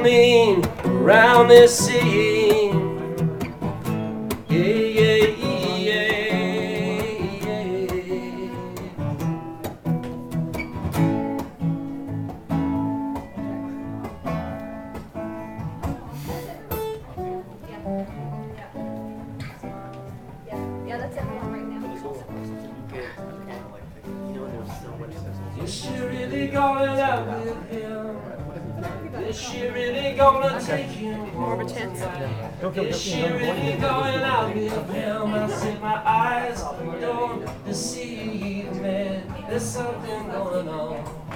roaming around this sea. Yeah, yeah, yeah, yeah. Yeah, that's everyone right now. Is she really going out with him? Is she really gonna take him More of a home chance. tonight? Is she really going out with him? I set my eyes, don't deceive me. There's something going on.